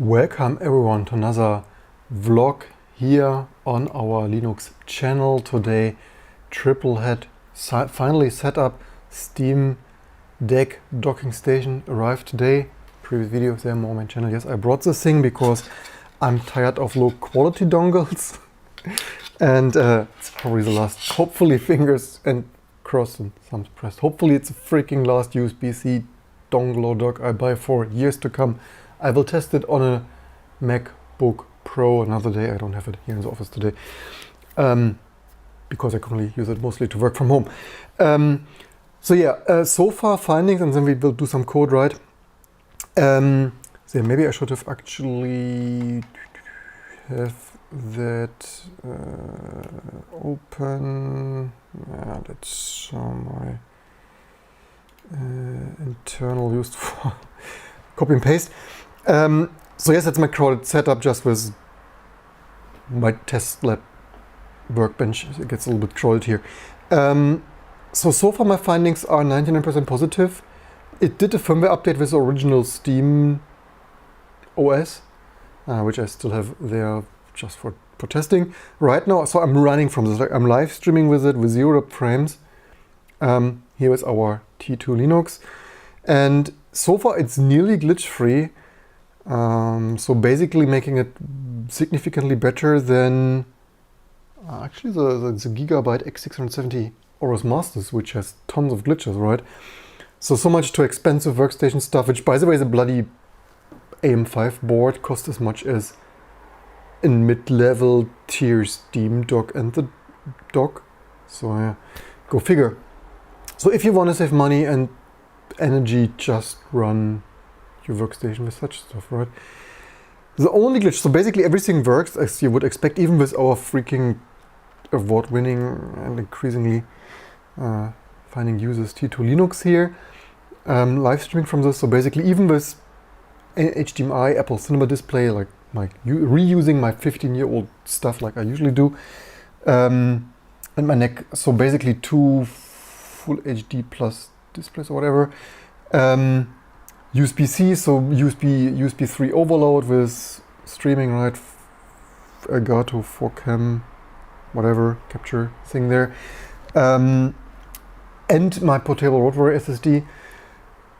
Welcome everyone to another vlog here on our Linux channel. Today Triplehead finally set up. Steam Deck docking station arrived today. Previous videos there more on my channel. Yes, I brought this thing because I'm tired of low quality dongles and it's probably the last, hopefully fingers and crossed and thumbs pressed, hopefully it's the freaking last USB-C dongle or dock I buy for years to come. I will test it on a MacBook Pro another day. I don't have it here in the office today because I can only use it mostly to work from home. So far findings, and then we will do some code, right? So maybe I should have actually have that open. Let's show my internal used for copy and paste. So yes, that's my crowded setup just with my test lab workbench. It gets a little bit crowded here. So far my findings are 99% positive. It did a firmware update with the original Steam OS, which I still have there just for testing right now. So I'm running from this, I'm live streaming with it with 0 frames. Here is our T2 Linux. And so far it's nearly glitch free. So basically making it significantly better than actually the Gigabyte X670 Aorus Masters, which has tons of glitches, right? So much to expensive workstation stuff, which by the way, the bloody AM5 board cost as much as in mid-level tier Steam dock and the dock. So yeah, go figure. So if you want to save money and energy, just run your workstation with such stuff, right? The only glitch, so basically everything works as you would expect, even with our freaking award-winning and increasingly finding users T2 Linux here, live streaming from this. So basically even with HDMI, Apple Cinema Display, like reusing my 15-year-old stuff like I usually do, and my NEC, so basically 2 full HD plus displays or whatever. USB-C, so USB 3 overload with streaming, right? Elgato 4Cam, whatever, capture thing there. And my portable Rotary SSD.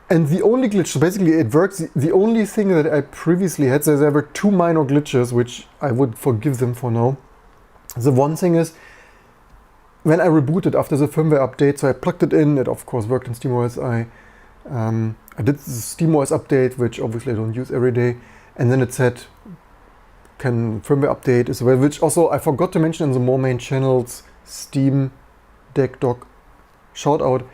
And the only glitch, so basically it works, the only thing that I previously had, so there were 2 minor glitches, which I would forgive them for now. The one thing is, when I rebooted after the firmware update, so I plugged it in, it of course worked in SteamOS. I did the SteamOS update, which obviously I don't use every day, and then it said, can firmware update as well, which also I forgot to mention in the more main channels, Steam Deck dock shout out.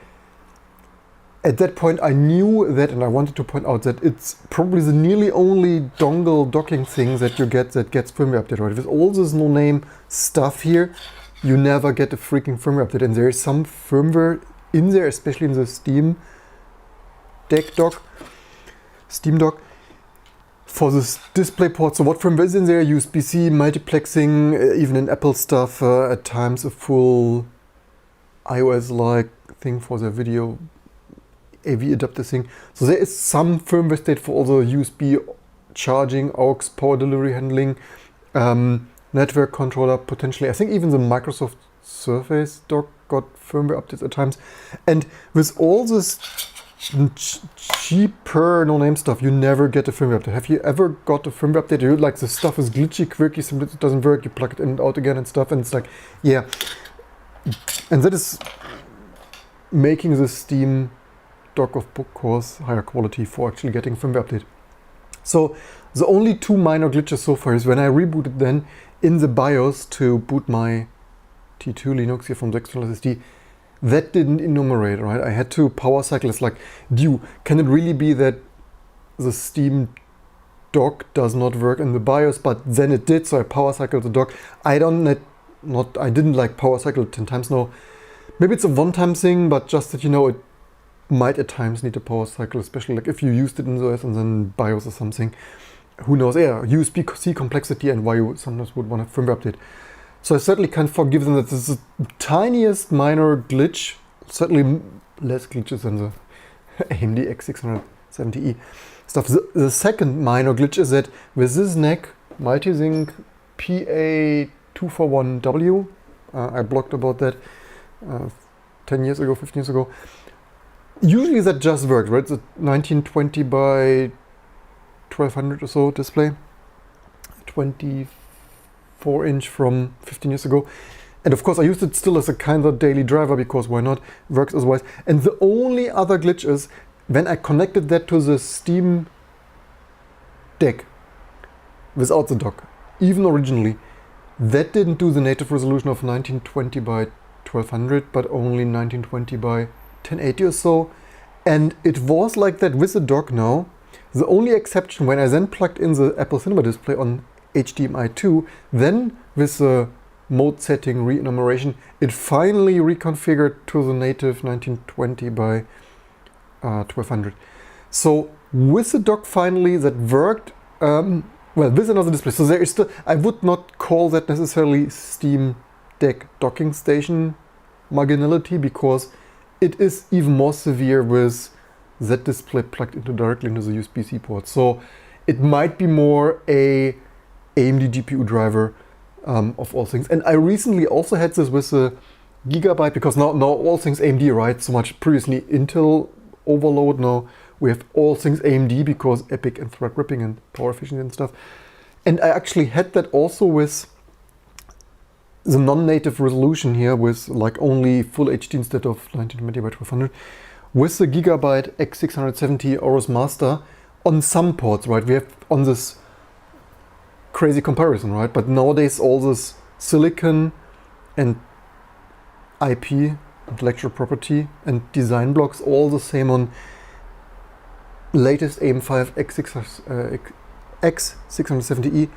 At that point I knew that, and I wanted to point out that it's probably the nearly only dongle docking thing that you get that gets firmware update, right? With all this no-name stuff here, you never get a freaking firmware update, and there is some firmware in there, especially in the Steam Deck dock, Steam dock, for this display port. So what firmware is in there? USB-C, multiplexing, even in Apple stuff, at times a full iOS-like thing for the video AV adapter thing. So there is some firmware state for all the USB charging, aux, power delivery handling, network controller potentially. I think even the Microsoft Surface dock got firmware updates at times. And with all this cheaper no-name stuff, you never get a firmware update. Have you ever got a firmware update? You like the stuff is glitchy, quirky, sometimes it doesn't work, you plug it in and out again and stuff, and it's like, yeah. And that is making the Steam dock of course higher quality for actually getting firmware update. So the only 2 minor glitches so far is when I rebooted then in the BIOS to boot my T2 Linux here from the external SSD, that didn't enumerate, right? I had to power cycle. It's like, can it really be that the Steam dock does not work in the BIOS, but then it did, so I power cycled the dock. I didn't like power cycle 10 times now. Maybe it's a one-time thing, but just that you know, it might at times need a power cycle, especially like if you used it in the OS and then BIOS or something. Who knows? Yeah, USB-C complexity and why you sometimes would want a firmware update. So I certainly can't forgive them that this is the tiniest minor glitch, certainly less glitches than the AMD X670 70E stuff. The second minor glitch is that with this NEC Multisync PA241W, I blogged about that 10 years ago, 15 years ago. Usually that just works, right? It's a 1920 by 1200 or so display, 24-inch from 15 years ago. And of course I used it still as a kind of daily driver because why not? Works otherwise. And the only other glitch is when I connected that to the Steam Deck without the dock, even originally, that didn't do the native resolution of 1920 by 1200, but only 1920 by 1080 or so. And it was like that with the dock now. The only exception when I then plugged in the Apple Cinema display on HDMI 2, then with the mode setting re-enumeration, it finally reconfigured to the native 1920 by 1200. So with the dock finally that worked, well, with another display. So there is still, I would not call that necessarily Steam Deck docking station marginality, because it is even more severe with that display plugged directly into the USB-C port. So it might be more a AMD GPU driver of all things. And I recently also had this with the Gigabyte, because now all things AMD, right? So much previously Intel overload, now we have all things AMD because EPIC and Threadripping and power efficiency and stuff. And I actually had that also with the non-native resolution here, with like only full HD instead of 1920 by 1200, with the Gigabyte X670 Aorus Master on some ports, right? We have on this crazy comparison, right? But nowadays all this silicon and IP, intellectual property, and design blocks all the same on latest AM5 X670E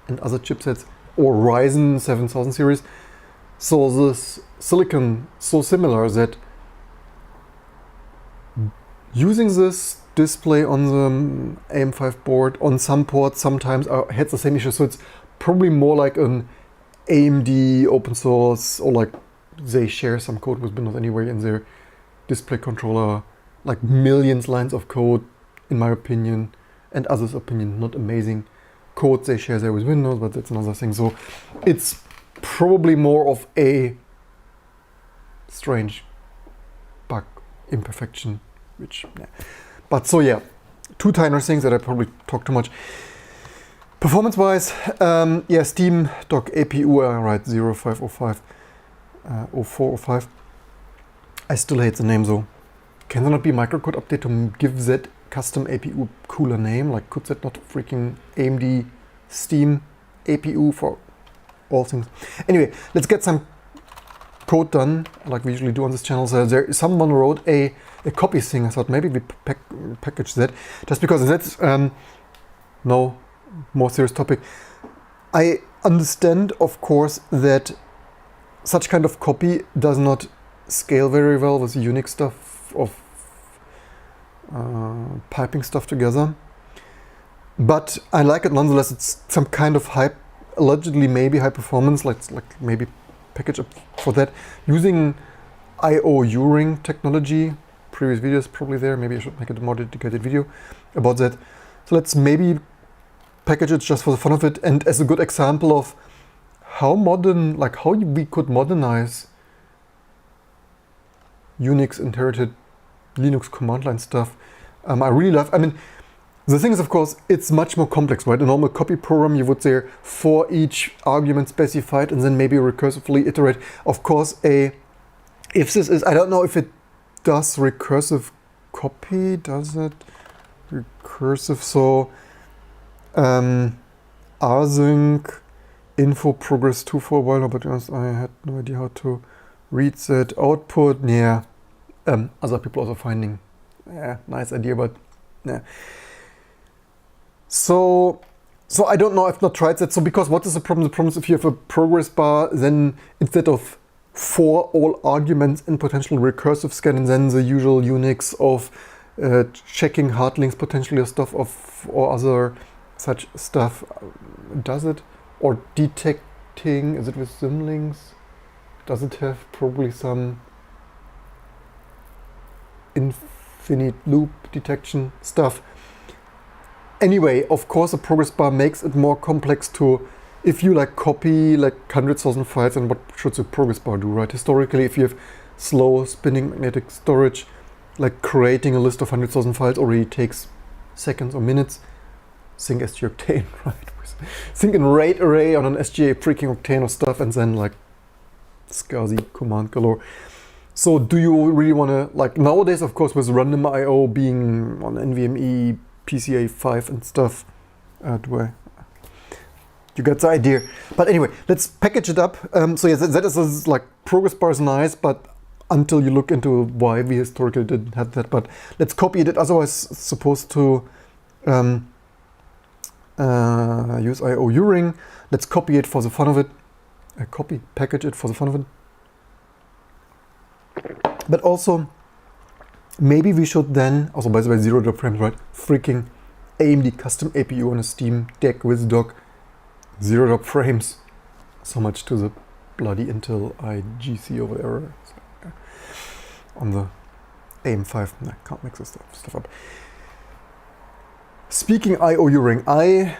and other chipsets, or Ryzen 7000 series. So this silicon so similar that using this display on the AM5 board on some ports sometimes had the same issue. So it's probably more like an AMD open source, or like they share some code with Windows anyway in their display controller, like millions lines of code, in my opinion, and others' opinion, not amazing code they share there with Windows, but that's another thing. So it's probably more of a strange bug imperfection, which, yeah. But so yeah, two tiny things that I probably talk too much. Performance-wise, yeah, Steam Dock APU, right, 0505, 0405. I still hate the name though. Can there not be a microcode update to give that custom APU cooler name? Like, could that not freaking AMD Steam APU for all things? Anyway, let's get some code done, like we usually do on this channel. So someone wrote a copy thing. I thought maybe we package that, just because that's no more serious topic. I understand, of course, that such kind of copy does not scale very well with Unix stuff of piping stuff together, but I like it nonetheless. It's some kind of allegedly maybe high performance, like maybe package up for that using I/O U-ring technology. Previous videos probably there. Maybe I should make a more dedicated video about that. So let's maybe package it just for the fun of it, and as a good example of how modern, like how we could modernize Unix inherited Linux command line stuff. I really love, I mean, the thing is, of course, it's much more complex, right? A normal copy program, you would say for each argument specified and then maybe recursively iterate. Of course, if this is, I don't know if it does recursive copy, does it? Recursive, so rsync info progress 2 for a while, but honest, I had no idea how to read that output. Yeah, other people also finding, yeah, nice idea, but yeah. So I don't know, I've not tried that. So because what is the problem? The problem is if you have a progress bar, then instead of for all arguments and potential recursive scan, and then the usual Unix of checking hard links potentially or stuff or other such stuff, does it? Or detecting, is it with symlinks? Does it have probably some infinite loop detection stuff. Anyway, of course, the progress bar makes it more complex to, if you like copy like 100,000 files, and what should the progress bar do, right? Historically, if you have slow spinning magnetic storage, like creating a list of 100,000 files already takes seconds or minutes. Think SG Octane, right? Think in RAID array on an SGA freaking Octane or stuff, and then like SCSI command galore. So do you really want to, like nowadays, of course, with random IO being on NVMe, PCIe 5 and stuff, you get the idea. But anyway, let's package it up. So yes, that is like progress bar is nice, but until you look into why we historically didn't have that. But let's copy it. Otherwise, it's supposed to use IO uring. Let's copy it for the fun of it. Package it for the fun of it. But also, maybe we should then, also by the way, 0 frames, right? Freaking AMD custom APU on a Steam Deck with dock, 0 frames. So much to the bloody Intel IGC or whatever. On the AM5, I can't mix this stuff up. Speaking IO uring, I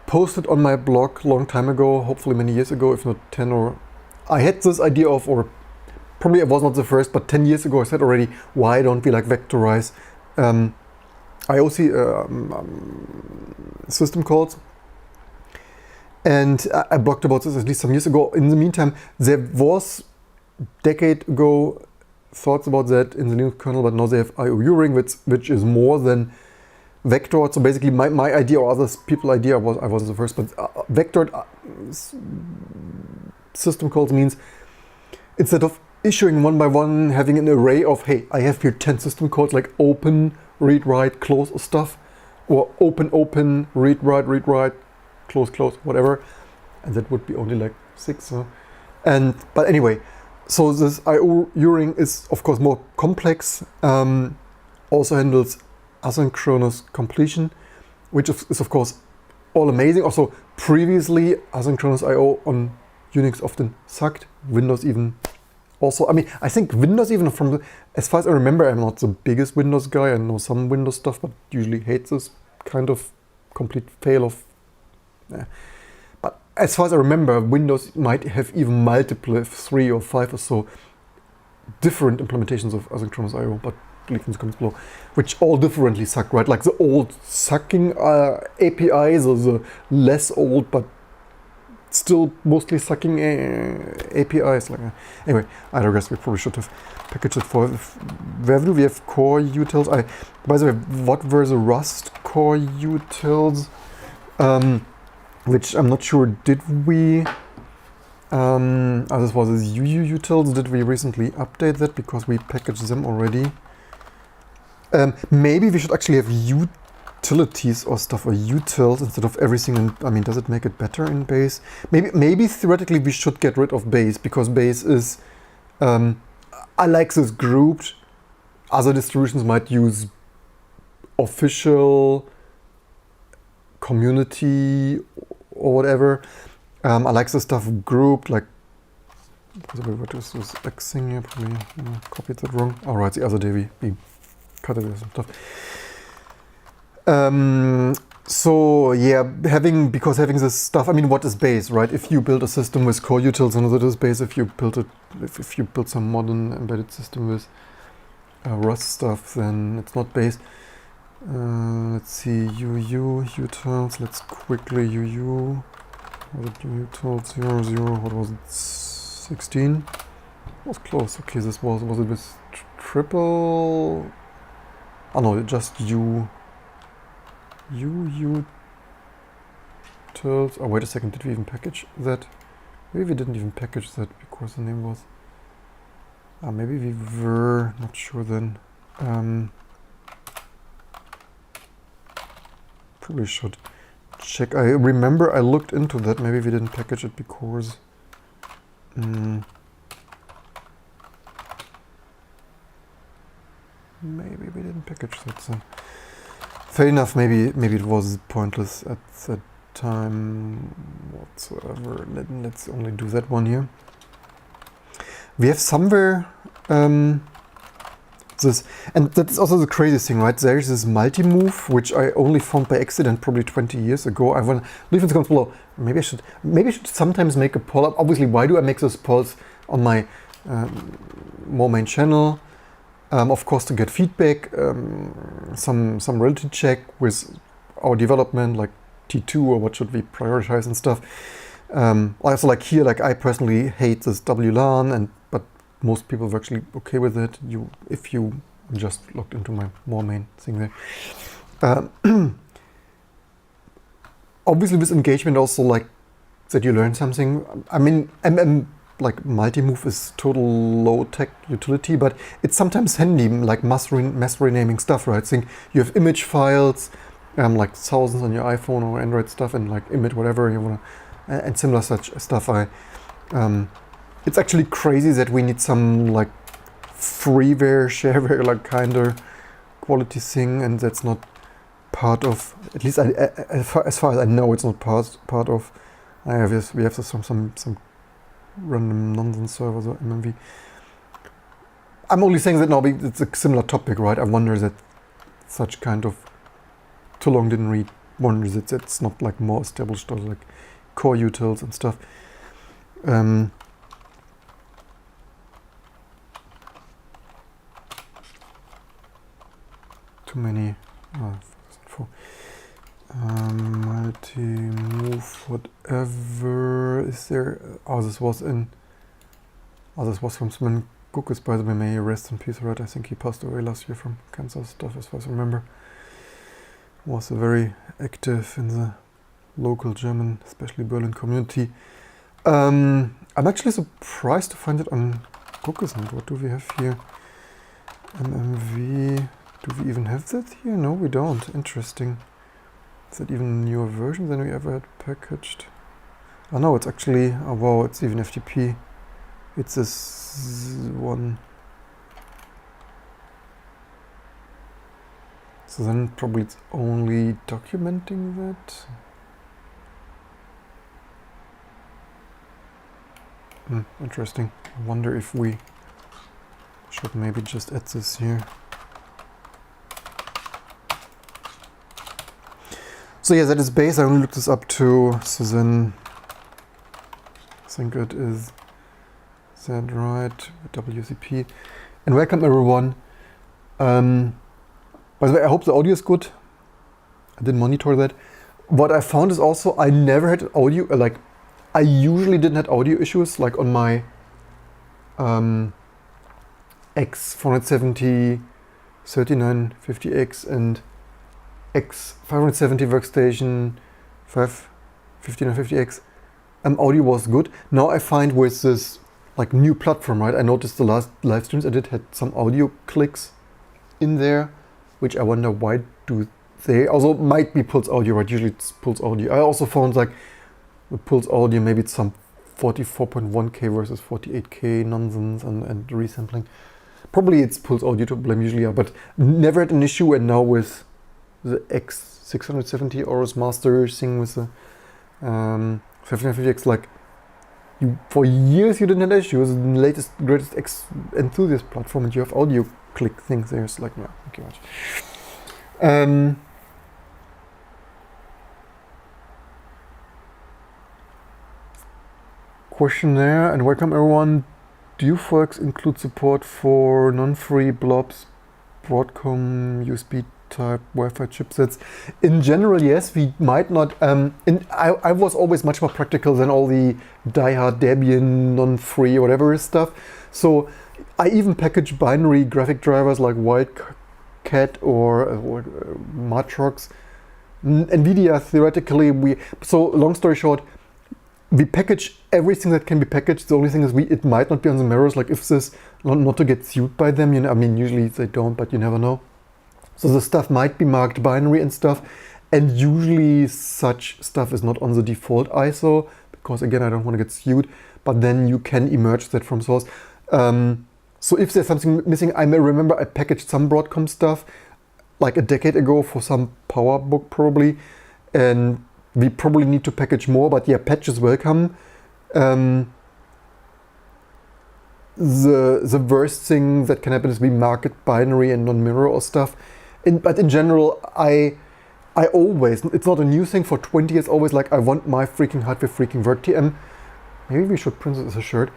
posted on my blog long time ago, hopefully many years ago, if not 10 or... I had this idea of, or probably I was not the first, but 10 years ago I said already, why don't we like vectorize IOC system calls? And I blogged about this at least some years ago. In the meantime, there was decade ago thoughts about that in the Linux kernel, but now they have IO uring, which is more than vectored. So basically my idea, or other people's idea, I wasn't the first, but vectored system calls means instead of issuing one by one, having an array of, hey, I have here 10 system calls like open, read, write, close or stuff, or open, read, write, close, whatever. And that would be only like 6. But anyway, so this IO uring is of course more complex, also handles asynchronous completion, which is of course all amazing. Also previously asynchronous IO on Unix often sucked, Windows even also. I mean, I think Windows even as far as I remember, I'm not the biggest Windows guy. I know some Windows stuff, but usually hate this kind of complete fail of... But as far as I remember, Windows might have even multiple, 3 or 5 or so, different implementations of asynchronous IO, but leave in the comments below, which all differently suck, right? Like the old sucking APIs, or the less old but still mostly sucking APIs. Anyway, I digress. We probably should have packaged it for... Where do we have core utils? By the way, what were the Rust core utils? Which I'm not sure, did we... this was the UU utils. Did we recently update that because we packaged them already? Maybe we should actually have utilities or stuff, or utils instead of everything. And I mean, does it make it better in base? Maybe theoretically we should get rid of base, because base is... I like this grouped. Other distributions might use official, community, or whatever. I like this stuff grouped, like... What is this X thing here? Probably copied that wrong. All right, the other day we cut it with some stuff. So yeah, having this stuff, I mean, what is base, right? If you build a system with core utils, and that is base. If you build some modern embedded system with Rust stuff, then it's not base. Let's see, UU utils. Let's quickly UU. Was it utils 00? What was it? 16. It was close. Okay, this was it with triple? Oh no, just utils. Oh, wait a second, did we even package that? Maybe we didn't even package that because the name was... maybe we were, not sure then. Probably should check. I remember I looked into that. Maybe we didn't package it because... maybe we didn't package that, so... Fair enough, maybe it was pointless at that time whatsoever. Let's only do that one here. We have somewhere this. And that's also the craziest thing, right? There's this multi-move, which I only found by accident probably 20 years ago. I want to leave in the comments below. Maybe I should sometimes make a poll. Obviously, why do I make those polls on my more main channel? Of course, to get feedback, some reality check with our development, like T2 or what should we prioritize and stuff. Also, like here, like I personally hate this WLAN, but most people are actually okay with it. If you just logged into my more main thing there. Obviously, with engagement, also like that you learn something. I mean, like multi-move is total low-tech utility, but it's sometimes handy, like mass renaming stuff, right? Think you have image files, like thousands on your iPhone or Android stuff, and like image whatever you wanna, and similar such stuff. It's actually crazy that we need some like freeware, shareware, like kinda quality thing, and that's not part of. At least as far as I know, it's not part of. We have some random nonsense servers or MMV. I'm only saying that now it's a similar topic, right? I wonder that such kind of too long didn't read wonders that it's not like more established or like core utils and stuff. Too many. Multi-move, whatever. Is there? This was from Sven Guckes, by the way. May he rest in peace, right? I think he passed away last year from cancer stuff, as far as I remember. Was very active in the local German, especially Berlin community. I'm actually surprised to find it on Guckes. What do we have here? MMV. Do we even have that here? No, we don't. Interesting. Is that even a newer version than we ever had packaged? Oh no, it's actually, oh wow, it's even FTP. It's this one. So then probably it's only documenting that. Interesting. I wonder if we should maybe just add this here. So yeah, that is base. I only looked this up too. So then I think it is that right, WCP. And welcome everyone. By the way, I hope the audio is good. I didn't monitor that. What I found is also I never had audio, like I usually didn't have audio issues like on my X470 3950X and X570 workstation 5950X. Audio was good. Now I find with this like new platform, right? I noticed the last live streams I did had some audio clicks in there, which I wonder why do they. Also, it might be Pulse Audio, right? Usually it's Pulse Audio. I also found like the Pulse Audio, maybe it's some 44.1K versus 48K nonsense and resampling. Probably it's Pulse Audio to blame usually, but never had an issue. And now with the X670 Aorus Master thing with the 5950X, like for years you didn't have issues. The latest, greatest X enthusiast platform, and you have audio click things there. It's like, yeah, thank you much. Questionnaire and welcome everyone. Do you folks include support for non-free blobs, Broadcom, USB type Wi-Fi chipsets? In general, yes. We might not. I was always much more practical than all the diehard Debian non-free whatever stuff. So I even package binary graphic drivers like Wildcat or Matrox. NVIDIA theoretically so long story short, we package everything that can be packaged. The only thing is it might not be on the mirrors. Like if this not to get sued by them, I mean usually they don't, but you never know. So the stuff might be marked binary and stuff, and usually such stuff is not on the default ISO because again I don't want to get sued. But then you can emerge that from source. So if there's something missing, I may remember I packaged some Broadcom stuff like a decade ago for some PowerBook probably, and we probably need to package more. But yeah, patch is welcome. the worst thing that can happen is we mark it binary and non-mirror or stuff. But in general, I always, it's not a new thing, for 20 years always like I want my freaking hardware freaking WorkTM. Maybe we should print it as a shirt.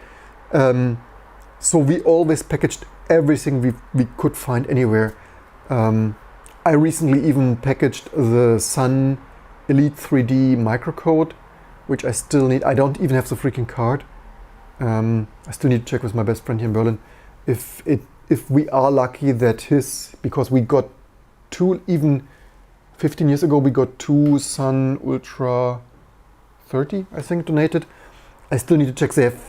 So we always packaged everything we could find anywhere. I recently even packaged the Sun Elite 3D microcode, which I still need. I don't even have the freaking card. I still need to check with my best friend here in Berlin if we are lucky that because we got two, even 15 years ago, we got two Sun Ultra 30, I think, donated. I still need to check. They have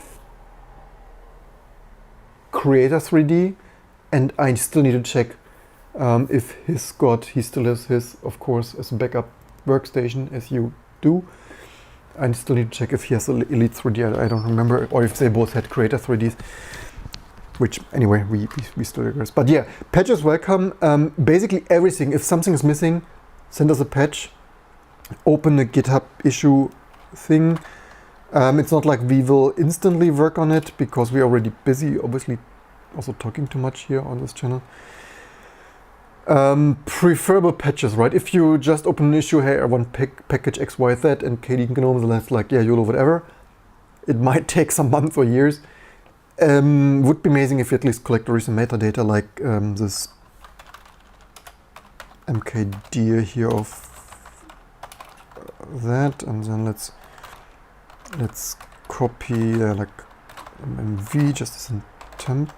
Creator 3D, and I still need to check if he still has his, of course, as a backup workstation, as you do. I still need to check if he has Elite 3D, I don't remember, or if they both had Creator 3Ds, which anyway, we still regress. But yeah, patches welcome. Basically everything, if something is missing, send us a patch, open a GitHub issue thing. It's not like we will instantly work on it because we're already busy, obviously also talking too much here on this channel. Preferable patches, right? If you just open an issue, hey, I want package XYZ and KDE GNOME, then that's like, yeah, YOLO, whatever. It might take some months or years. Would be amazing if you at least collect the recent metadata, like this mkdir here of that, and then let's copy like mv just as a temp.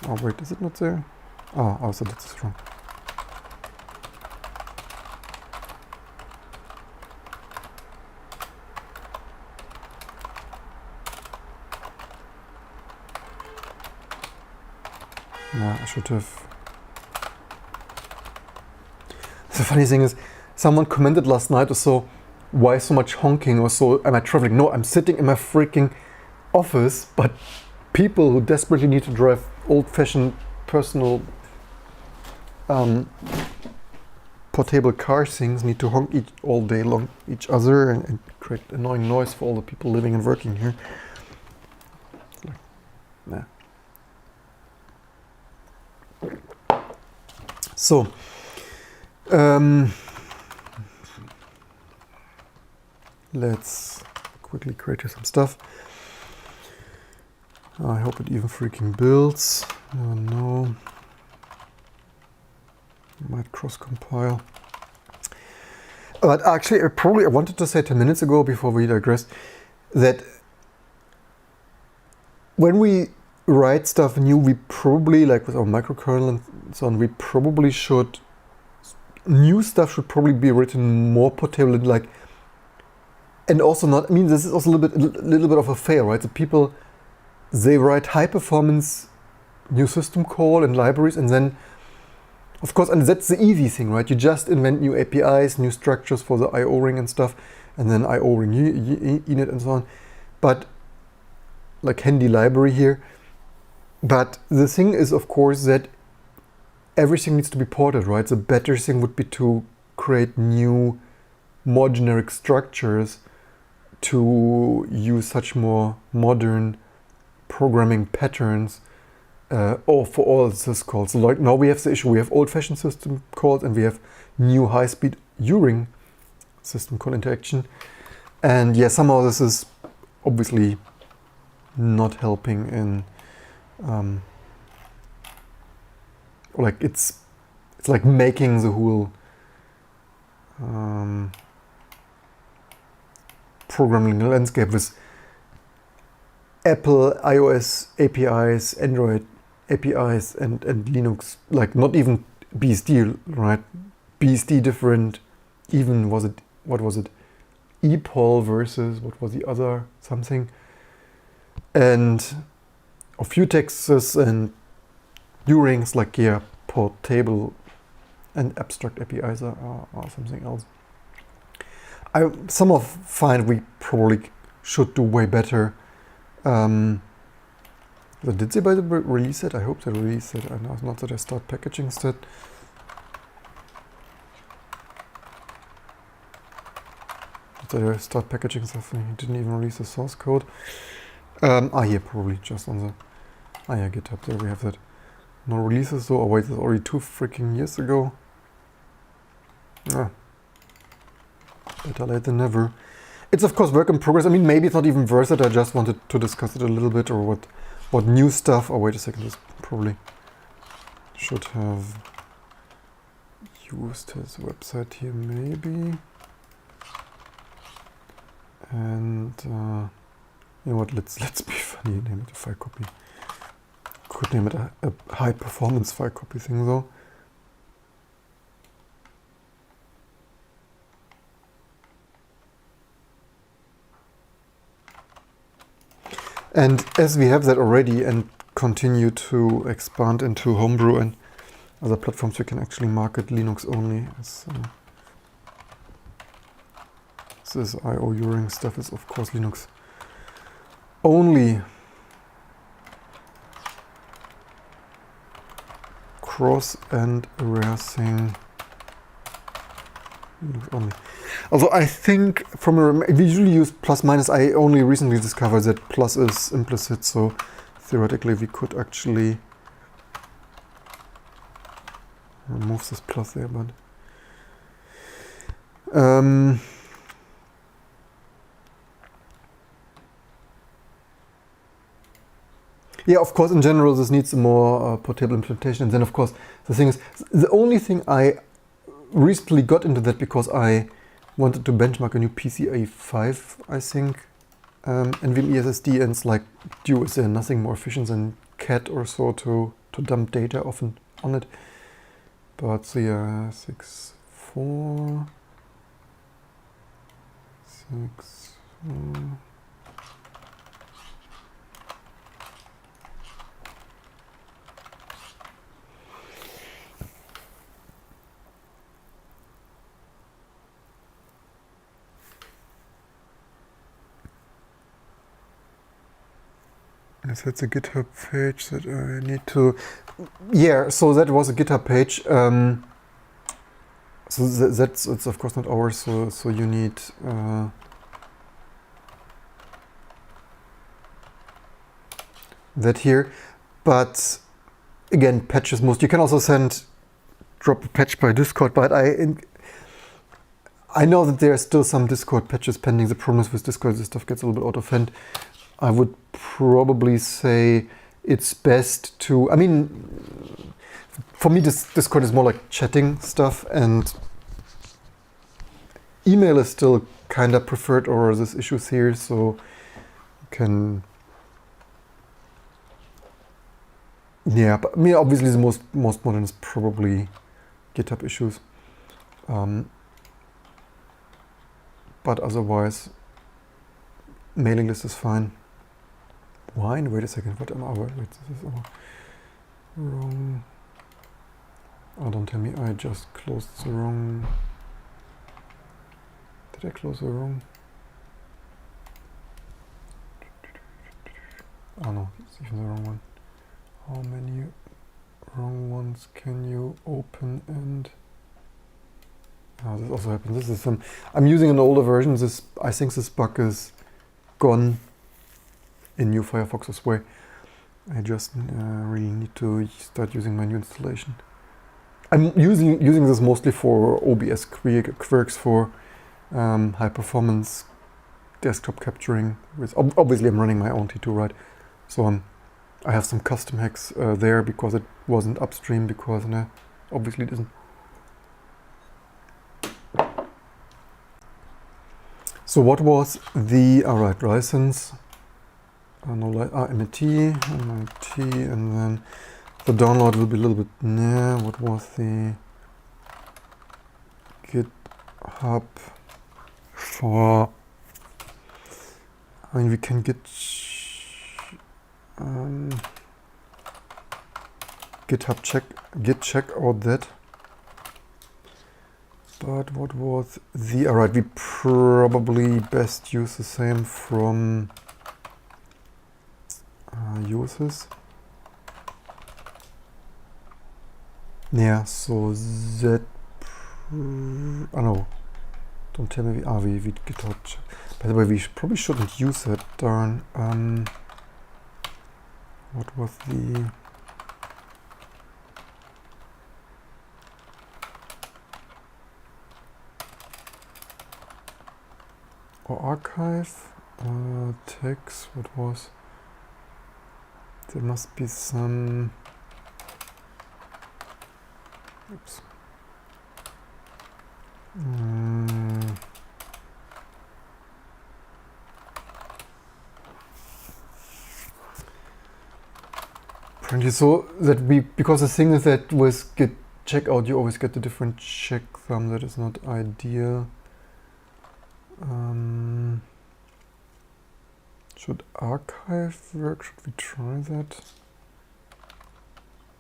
Oh wait, is it not there? Oh, so that's wrong. Yeah, I should have. The funny thing is, someone commented last night or so, why so much honking or so, am I traveling? No, I'm sitting in my freaking office, but people who desperately need to drive old-fashioned personal portable car things need to honk all day long each other and create annoying noise for all the people living and working here. Like, nah. So, let's quickly create here some stuff. I hope it even freaking builds. Oh no. Might cross compile. But actually, I wanted to say 10 minutes ago before we digress that when we write stuff new, we probably, like with our microkernel and so on, we probably should, new stuff should probably be written more portable, like, and also not, I mean, this is also a little bit of a fail, right? The people, they write high performance new system call and libraries, and then, of course, and that's the easy thing, right? You just invent new APIs, new structures for the IO ring and stuff, and then IO ring init and so on. But, like handy library here. But the thing is, of course, that everything needs to be ported, right? The better thing would be to create new, more generic structures to use such more modern programming patterns or for all syscalls. So like now we have the issue, we have old-fashioned system calls and we have new high-speed U-ring system call interaction. And yeah, somehow this is obviously not helping in like it's like making the whole programming landscape with Apple iOS APIs, Android APIs, and Linux, like not even BSD, right? BSD different, even what was it? ePOL versus, what was the other something? And a few texts and U-rings, like, yeah, portable and abstract APIs are something else. I somehow find we probably should do way better. Did they by the way release it? I hope they release it. I know, not that I start packaging instead. Did I start packaging stuff and he didn't even release the source code? Here probably just on the yeah, GitHub. There we have that. No releases though. Oh wait, it's already 2 freaking years ago. Ah, better late than never. It's of course work in progress. I mean, maybe it's not even worth it. I just wanted to discuss it a little bit, or what new stuff. Oh wait a second, this probably should have used his website here maybe. And you know what? Let's be funny. Name it a file copy. Could name it a high performance file copy thing though. And as we have that already and continue to expand into Homebrew and other platforms, we can actually market Linux only. As, this IOUring stuff is of course Linux only. Cross and erasing Linux only. Although I think from we usually use plus minus. I only recently discovered that plus is implicit, so theoretically we could actually remove this plus there, but yeah, of course, in general, this needs a more portable implementation. And then, of course, the thing is, the only thing I recently got into that because I wanted to benchmark a new PCIe 5, I think, NVMe SSD, and it's like, is there nothing more efficient than CAT or so to dump data often on it? But so yeah, 6, 4, 6, 4. Yes, that's a GitHub page that I need to... Yeah, so that was a GitHub page. So it's of course not ours, so you need... that here. But again, patches most. You can also drop a patch by Discord, but I know that there are still some Discord patches pending. The problem is with Discord, this stuff gets a little bit out of hand. I would probably say it's best to, I mean, for me Discord is more like chatting stuff, and email is still kind of preferred over this issues here, so you can, yeah, but I mean, obviously the most modern is probably GitHub issues. But otherwise, mailing list is fine. Wine? Wait a second, what am I? Wait, this is all wrong. Oh, don't tell me I just closed the wrong. Did I close the wrong? Oh no, it's even the wrong one. How many wrong ones can you open and... Oh, this also happens. This is I'm using an older version. I think this bug is gone in new Firefox's way. I just really need to start using my new installation. I'm using this mostly for OBS quirks for high performance desktop capturing. Obviously, I'm running my own T2, right? So I have some custom hacks there because it wasn't upstream, because obviously it isn't. So what was the license? MIT, and then the download will be a little bit. What was the GitHub for? I mean, we can git check out that. But what was the... Alright, we probably best use the same from uses. Yeah, so that... oh no, don't tell me we GitHub check. By the way, we probably shouldn't use that, darn. What was the... Or archive? Text, what was... There must be some... Oops. Apparently so that we, because the thing is that with git checkout you always get the different check thumb, that is not ideal. Should archive work? Should we try that?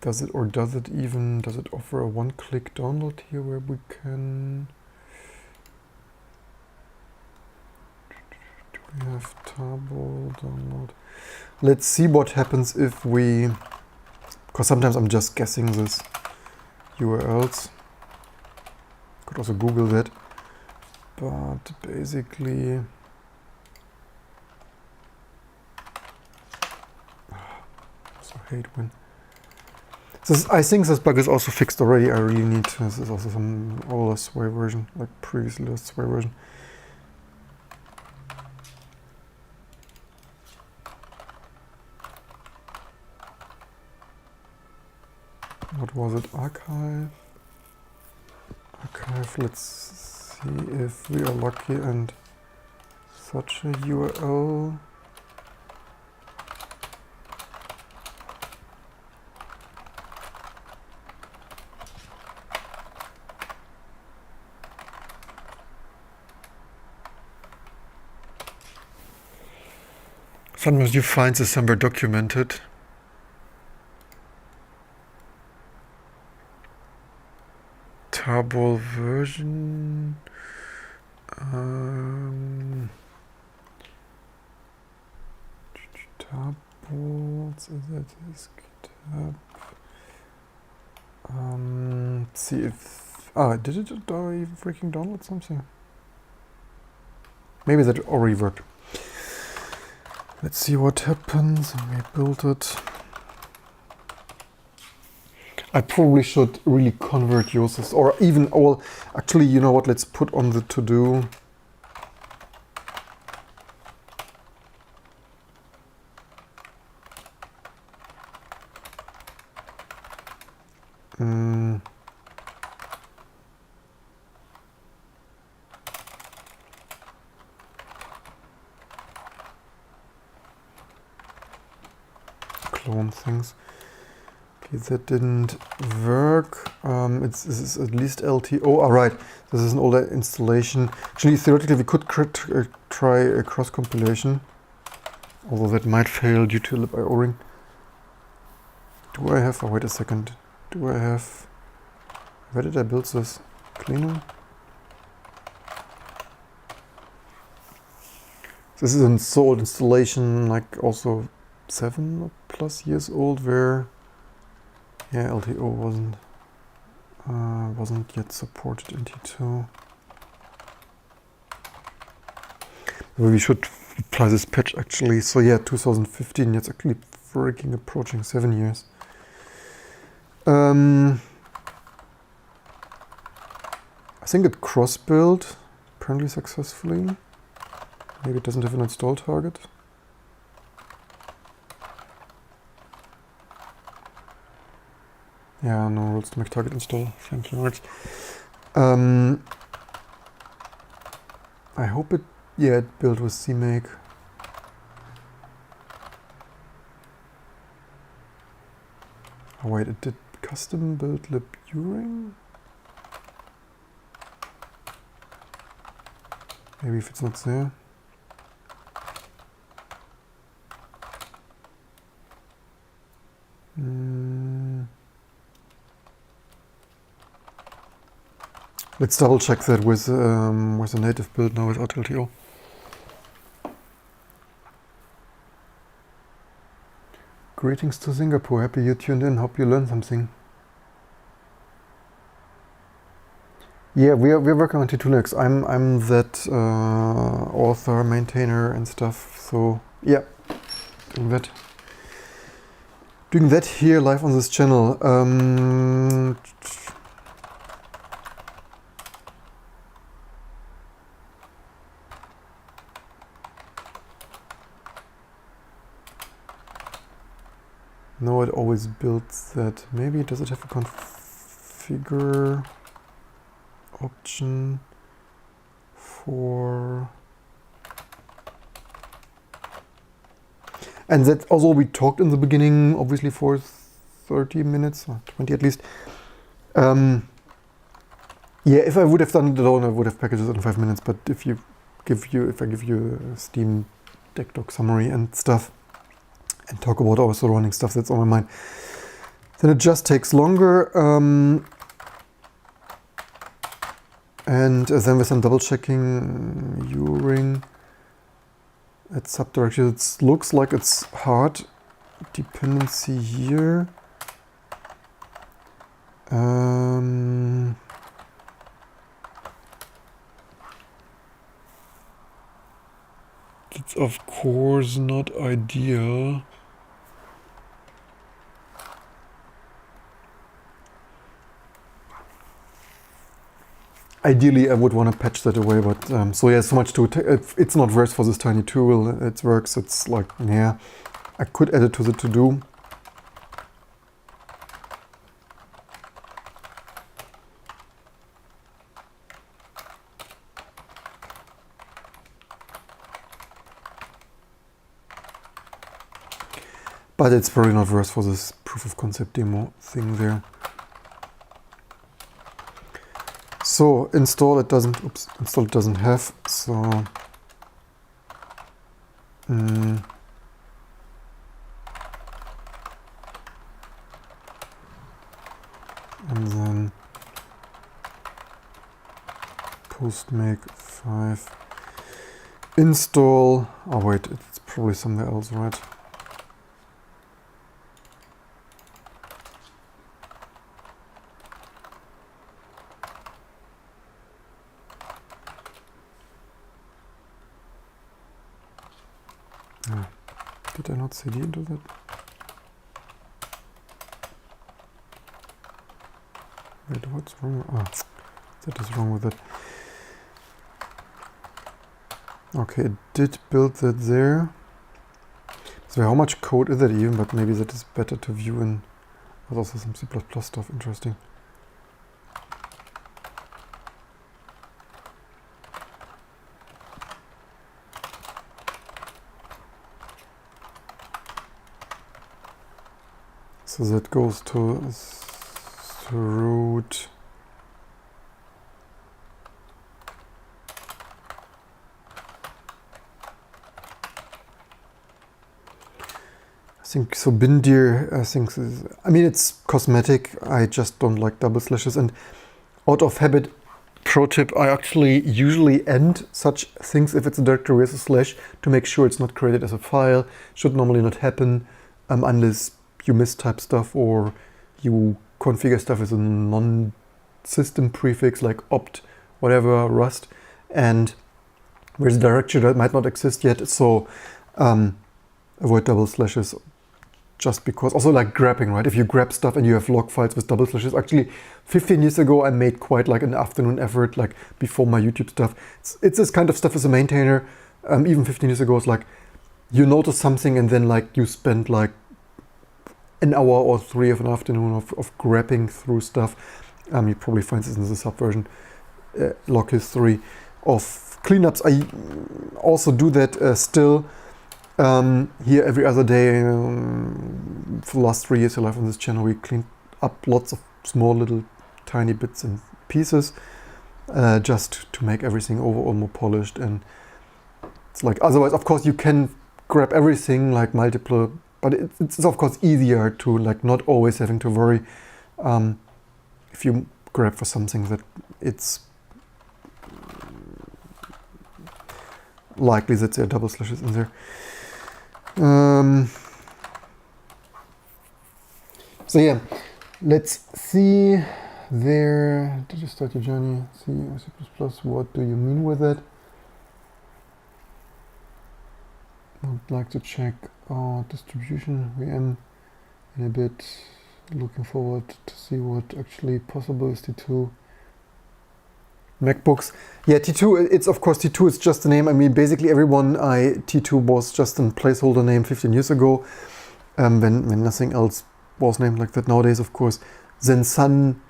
Does it offer a one-click download here where we can... Do we have Tarball download? Let's see what happens if we... Because sometimes I'm just guessing this URLs. Could also Google that. But basically... So hate when... I think this bug is also fixed already. I really need... This is also some older Sway version, like previously Sway version. What was it? Archive? Archive, let's see if we are lucky and such a URL. Sometimes you find this somewhere documented. Tarball version. Tarballs, is that this GitHub? See if... did it already freaking download something? Maybe that already worked. Let's see what happens when we build it. I probably should really convert users, or even all. Actually, you know what? Let's put on the to-do. Clone things. Okay, that didn't work. This is at least LTO. All right, this is an older installation. Actually, theoretically, we could try a cross compilation, although that might fail due to libio-ring. Do I have? Oh, wait a second. Do I have? Where did I build this? Cleaner. This is an old installation, like also 7+ years old, where yeah, LTO wasn't yet supported in T2. We should apply this patch actually. So yeah, 2015. It's actually freaking approaching 7 years. I think it cross-built apparently successfully. Maybe it doesn't have an install target. Yeah, no rules to make target install. Thank you very much. I hope it built with CMake. Oh wait, it did custom build libio-ring? Maybe if it's not there. Let's double check that with a native build now without LTO. Greetings to Singapore. Happy you tuned in. Hope you learned something. Yeah, we're working on T2 Linux. I'm that author, maintainer, and stuff. So yeah, doing that. doing that here live on this channel. No, it always builds that. Maybe does it have a configure option for... And that also we talked in the beginning, obviously for 30 minutes, or 20 at least. Yeah, if I would have done it alone, I would have packaged it in 5 minutes. But if I give you a Steam deck doc summary and stuff, and talk about also running stuff that's on my mind, then it just takes longer. And then with some double checking, U-ring at subdirectory, it looks like it's hard dependency here. It's of course not ideal. Ideally, I would want to patch that away, but so yeah, so much to it. It's not worse for this tiny tool. It works. It's like, yeah, I could add it to the to-do. But it's probably not worse for this proof of concept demo thing there. So install it doesn't, install it doesn't have, so and then post make 5 install. Oh wait, it's probably somewhere else, right? Did I not CD into that? Wait, what's wrong? Ah, that is wrong with it. Okay, it did build that there. So how much code is that even? But maybe that is better to view in. There's also some C++ stuff, interesting. So that goes to root. I think so. Bindir, I think is, I mean, it's cosmetic. I just don't like double slashes, and out of habit, pro tip, I actually usually end such things if it's a directory with a slash to make sure it's not created as a file. Should normally not happen unless you mistype stuff or you configure stuff as a non-system prefix like opt, whatever, Rust, and there's a directory that might not exist yet, so avoid double slashes just because. Also like grabbing, right? If you grab stuff and you have log files with double slashes, actually 15 years ago I made quite like an afternoon effort, like before my YouTube stuff. It's this kind of stuff as a maintainer. Even 15 years ago, it's like you notice something and then like you spend like an hour or 3 of an afternoon of grabbing through stuff. You probably find this in the subversion log history of cleanups. I also do that still here every other day. For the last 3 years alive on this channel, we cleaned up lots of small little tiny bits and pieces just to make everything overall more polished. And it's like, otherwise, of course, you can grab everything like multiple. But it's of course easier to like not always having to worry if you grab for something that it's likely that there are double slashes in there. So yeah, let's see there. Did you start your journey? C++, what do you mean with that? I'd like to check distribution VM in a bit. Looking forward to see what actually possible is T2. MacBooks. Yeah, T2, it's of course T2, it's just a name. I mean, basically everyone T2 was just a placeholder name 15 years ago, when nothing else was named like that. Nowadays, of course, then Sun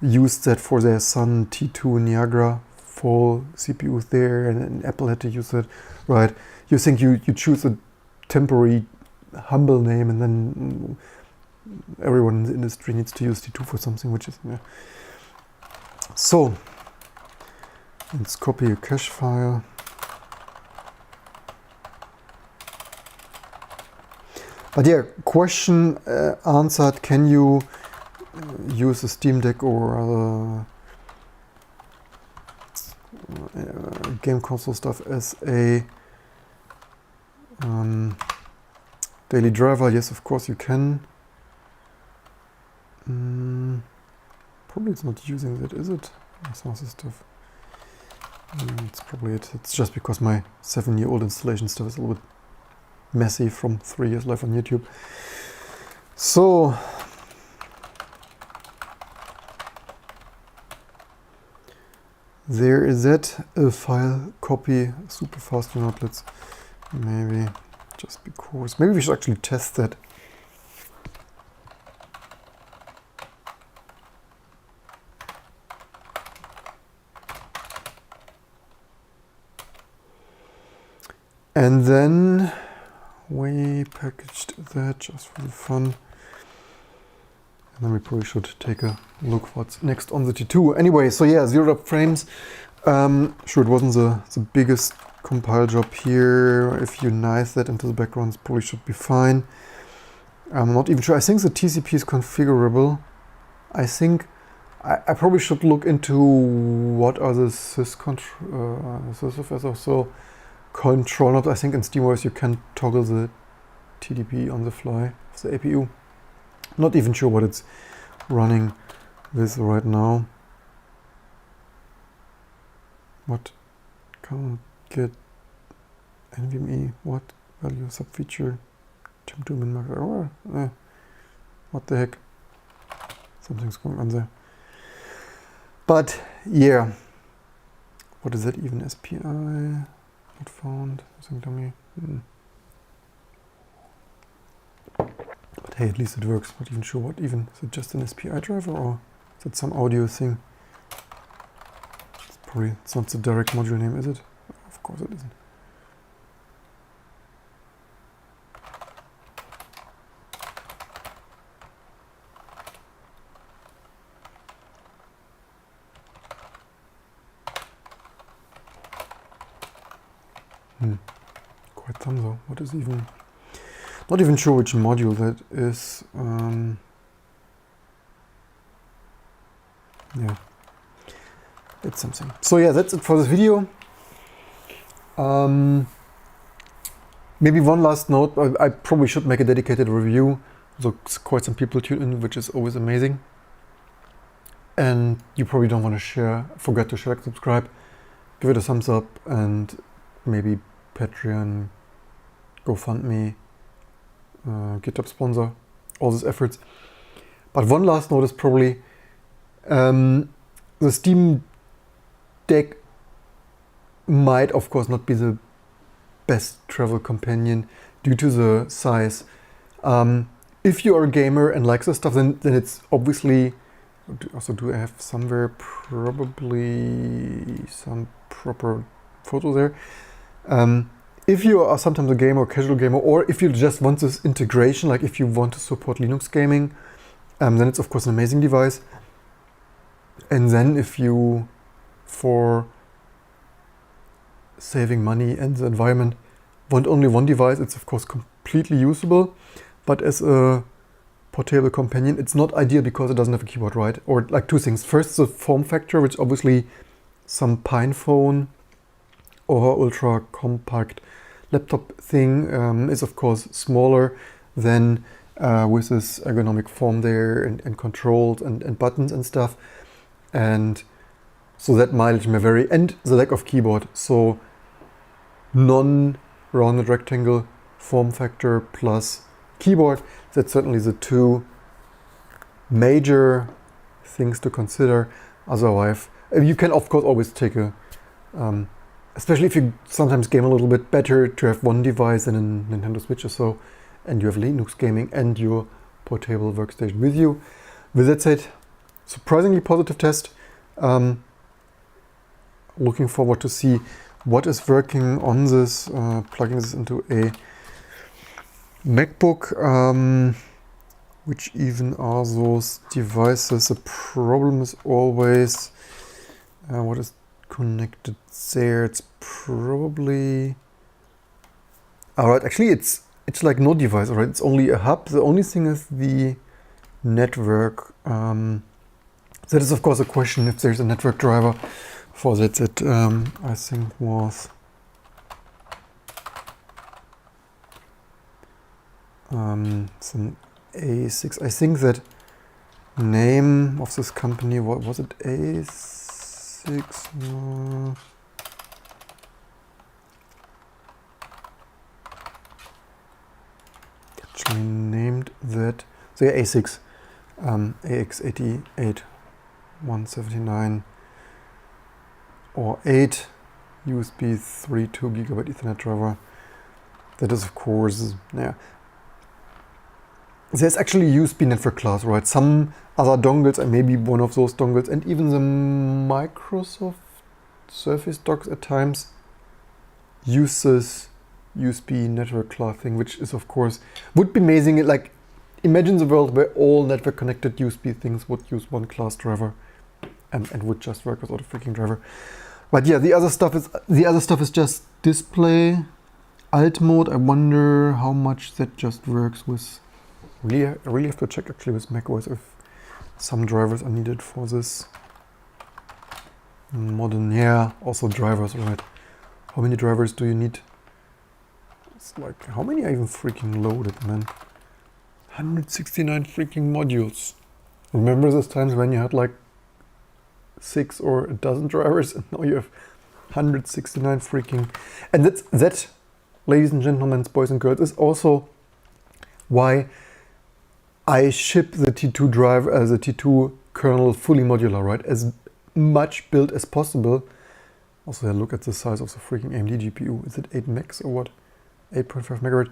used that for their Sun T2 Niagara Fall CPUs there, and Apple had to use it, right? You think you choose a temporary humble name, and then everyone in the industry needs to use T2 for something, which is, yeah. So, let's copy a cache file. But yeah, question answered. Can you use a Steam Deck or other game console stuff as a daily driver? Yes, of course you can. Probably it's not using that, is it? Some of this stuff. It's probably it. It's just because my 7-year-old installation stuff is a little bit messy from 3 years live on YouTube. So there is that. A file copy super fast or not. Let's maybe just because maybe we should actually test that. And then we packaged that just for the fun. And then we probably should take a look what's next on the T2. Anyway, so yeah, zeroed up frames. Sure, it wasn't the biggest compile job here. If you knife that into the backgrounds, probably should be fine. I'm not even sure. I think the TCP is configurable. I think I probably should look into what are the sysfs also control knobs. I think in SteamOS you can toggle the TDP on the fly of the APU. Not even sure what it's running with right now. What? Can't get NVMe. What? Value subfeature. Jump to min max. What the heck? Something's going on there. But yeah. What is that even? SPI? Not found. Something dummy. But hey, at least it works. Not even sure what even. Is it just an SPI driver or is it some audio thing? It's not the direct module name, is it? Of course it isn't. Quite some though. What is even? Not even sure which module that is. Yeah, it's something. So yeah, that's it for this video. Maybe one last note. I probably should make a dedicated review. So quite some people tune in, which is always amazing. And you probably don't want to forget to share, subscribe, give it a thumbs up, and maybe Patreon, GoFundMe, GitHub sponsor, all these efforts. But one last note is probably the Steam Deck might, of course, not be the best travel companion due to the size. If you are a gamer and likes this stuff, then it's obviously. Also, do I have somewhere probably some proper photo there? If you are sometimes a gamer or casual gamer, or if you just want this integration, like if you want to support Linux gaming, then it's of course an amazing device. And then if you, for saving money and the environment, want only one device, it's of course completely usable. But as a portable companion, it's not ideal because it doesn't have a keyboard, right? Or like two things. First, the form factor, which obviously some PinePhone or ultra compact laptop thing is of course smaller than with this ergonomic form there and controls and buttons and stuff. And so that mileage may vary, and the lack of keyboard. So non-rounded rectangle form factor plus keyboard, That's certainly the two major things to consider. Otherwise, you can of course always take a, especially if you sometimes game a little bit, better to have one device than a Nintendo Switch or so, and you have Linux gaming and your portable workstation with you. With that said, surprisingly positive test. Looking forward to see what is working on this, plugging this into a MacBook. Which even are those devices? The problem is always what is connected there. It's probably alright. Actually, it's like no device. Alright, it's only a hub. The only thing is the network. That is of course a question if there's a network driver for that. That I think was some A6. I think that name of this company, what was it? A6? No. Actually named that. So yeah, A6, AX88 179 or 8 USB 3 2 GB Ethernet driver. That is of course, yeah. There's actually USB network class, right? Some other dongles, and maybe one of those dongles, and even the Microsoft Surface docks at times use this USB network class thing, which is of course, would be amazing. Like, imagine the world where all network connected USB things would use one class driver and would just work without a freaking driver. But yeah, the other stuff is just display, alt mode. I wonder how much that just works with. I really have to check actually with macOS if some drivers are needed for this modern. Yeah, also drivers, right? How many drivers do you need? It's like, how many are even freaking loaded, man? 169 freaking modules. Remember those times when you had like 6 or a dozen drivers, and now you have 169 freaking. And that, ladies and gentlemen, boys and girls, is also why I ship the T2 drive as a T2 kernel fully modular, right? As much built as possible. Also, look at the size of the freaking AMD GPU. Is it 8 megs or what? 8.5 megahertz.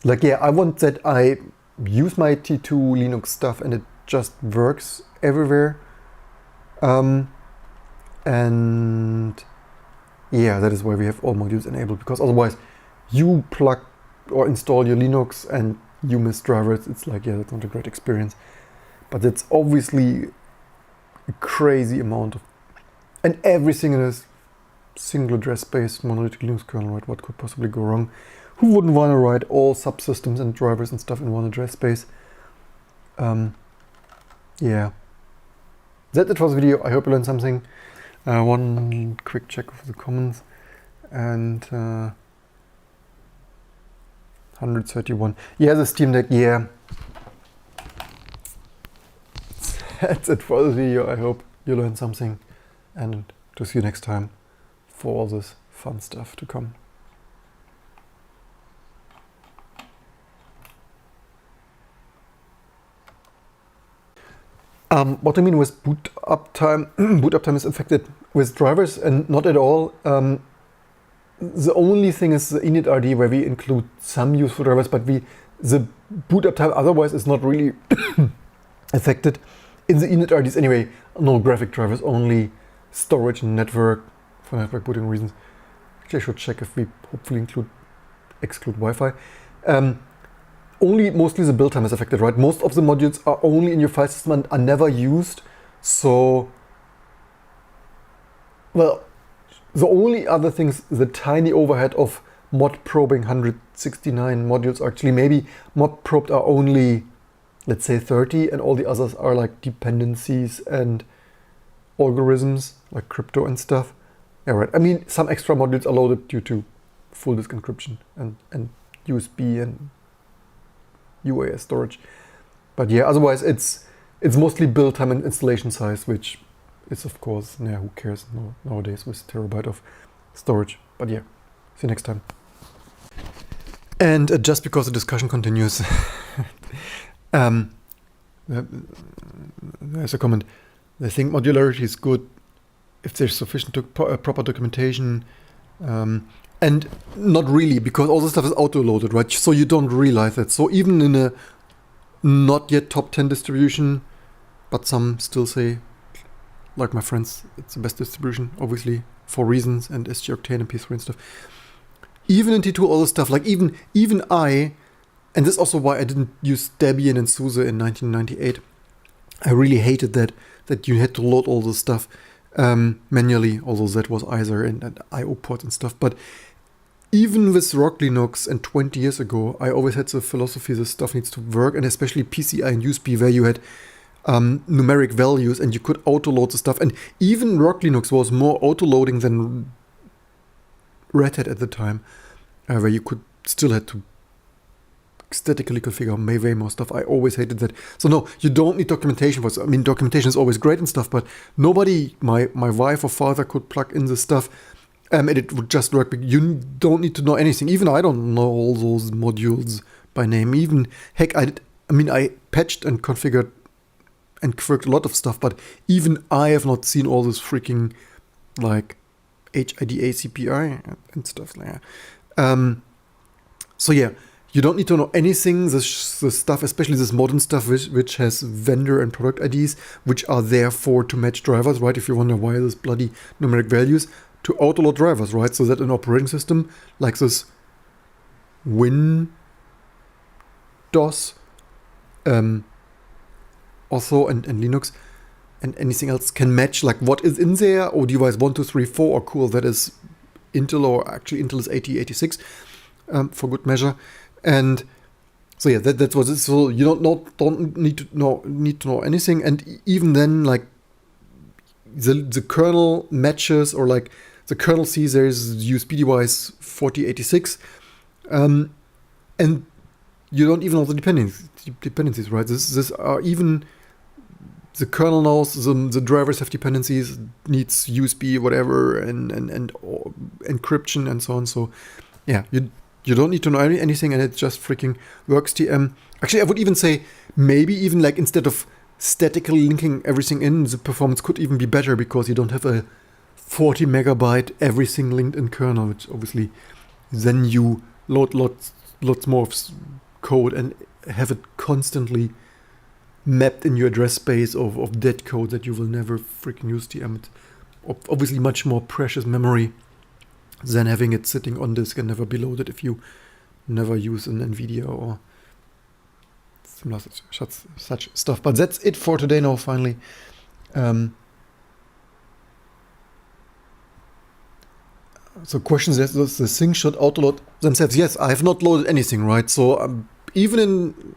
Like, yeah, I want that I use my T2 Linux stuff and it just works everywhere. And yeah, that is why we have all modules enabled, because otherwise you plug or install your Linux and you miss drivers. It's like, yeah, that's not a great experience. But it's obviously a crazy amount of, and everything in this single address-based monolithic Linux kernel, right? What could possibly go wrong? Who wouldn't want to write all subsystems and drivers and stuff in one address space? Yeah. That's it for the video. I hope you learned something. One quick check of the comments. And 131. Yeah, the Steam Deck, yeah. That's it for the video. I hope you learned something. And to see you next time for all this fun stuff to come. What I mean with boot up time, boot up time is affected with drivers and not at all. The only thing is the initRD, where we include some useful drivers, but the boot up time otherwise is not really affected. In the initRDs anyway, no graphic drivers, only storage and network for network booting reasons. Actually, I should check if we hopefully exclude Wi-Fi. Only mostly the build time is affected, right? Most of the modules are only in your file system and are never used. So, well, the only other things, the tiny overhead of mod probing 169 modules. Actually, maybe mod probed are only, let's say, 30, and all the others are like dependencies and algorithms, like crypto and stuff. Yeah, right. I mean, some extra modules are loaded due to full disk encryption and USB and UAS storage. But yeah, otherwise it's mostly build time and installation size, which is of course, yeah, who cares nowadays with terabyte of storage. But yeah, see you next time. And just because the discussion continues, there's a comment. They think modularity is good if there's sufficient proper documentation, and not really, because all the stuff is auto-loaded, right? So you don't realize that. So even in a not yet top 10 distribution, but some still say, like my friends, it's the best distribution, obviously, for reasons, and SG Octane and P3 and stuff. Even in T2, all the stuff, like even I, and this is also why I didn't use Debian and SUSE in 1998. I really hated that you had to load all this stuff manually, although that was either and IO port and stuff. But even with Rock Linux and 20 years ago, I always had the philosophy this stuff needs to work, and especially PCI and USB, where you had numeric values and you could auto-load the stuff. And even Rock Linux was more auto-loading than Red Hat at the time, where you could still had to statically configure way more stuff. I always hated that. So no, you don't need documentation for it. I mean, documentation is always great and stuff, but nobody, my wife or father, could plug in this stuff, and it would just work. You don't need to know anything. Even I don't know all those modules by name. Even heck, I patched and configured and quirked a lot of stuff, but even I have not seen all this freaking like HIDA CPI and stuff like that. So yeah, you don't need to know anything. This stuff, especially this modern stuff, which has vendor and product IDs, which are therefore to match drivers, right? If you wonder why this bloody numeric values, to autoload drivers, right? So that an operating system like this WinDOS, also and Linux and anything else can match like what is in there, or device 1, 2, 3, 4, or cool, that is Intel, or actually Intel is 8086 for good measure. And so yeah, that's what it is. So you don't need to know anything, and even then, like the kernel matches, or like the kernel sees there is USB device 4086, and you don't even know the dependencies, right? This are even the kernel knows the drivers have dependencies, needs USB whatever and encryption and so on. So yeah, you don't need to know anything, and it just freaking works. TM. Actually, I would even say maybe even like instead of statically linking everything in, the performance could even be better, because you don't have a 40 megabyte everything linked in kernel, which obviously then you load lots more of code and have it constantly mapped in your address space of dead code that you will never freaking use. TM. It's obviously much more precious memory than having it sitting on disk and never be loaded if you never use an NVIDIA or similar such stuff. But that's it for today now, finally. So questions, the things should autoload themselves. Yes, I have not loaded anything, right? So even in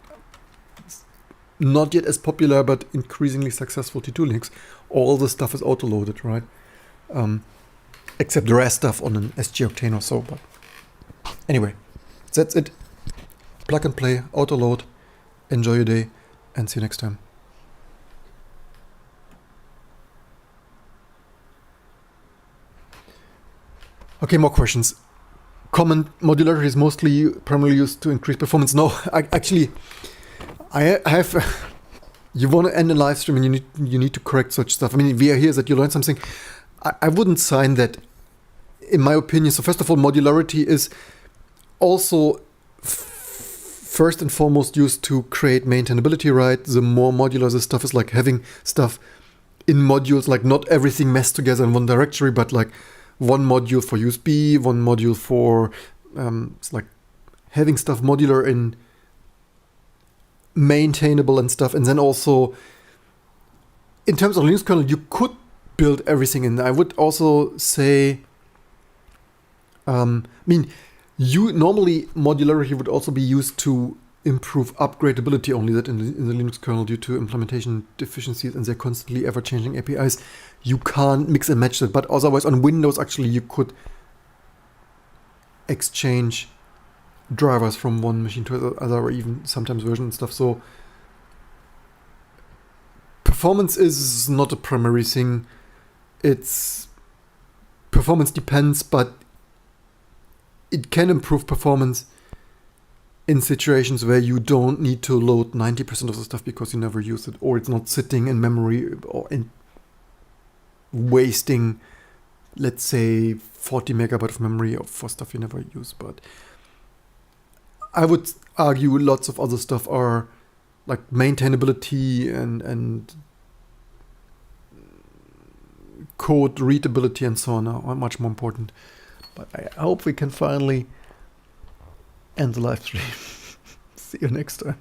not yet as popular but increasingly successful T2 Linux, all the stuff is autoloaded, right? Except the rest stuff on an SG Octane or so. But anyway, that's it. Plug and play, autoload. Enjoy your day, and see you next time. Okay, more questions. Comment: modularity is primarily used to increase performance. No, I have. You want to end a live stream and you need to correct such stuff. I mean, we are here that you learn something. I wouldn't sign that, in my opinion. So first of all, modularity is also first and foremost used to create maintainability, right? The more modular the stuff is, like having stuff in modules, like not everything messed together in one directory, but like one module for USB, one module for, it's like having stuff modular and maintainable and stuff. And then also, in terms of Linux kernel, you could build everything in. I would also say, normally modularity would also be used to improve upgradability, only that in the Linux kernel, due to implementation deficiencies and their constantly ever-changing APIs, you can't mix and match that. But otherwise on Windows, actually, you could exchange drivers from one machine to the other, or even sometimes version and stuff. So performance is not a primary thing. It's performance depends, but it can improve performance in situations where you don't need to load 90% of the stuff because you never use it, or it's not sitting in memory, or in wasting, let's say, 40 megabyte of memory for stuff you never use. But I would argue lots of other stuff are like maintainability and code readability and so on are much more important. But I hope we can finally end the live stream. See you next time.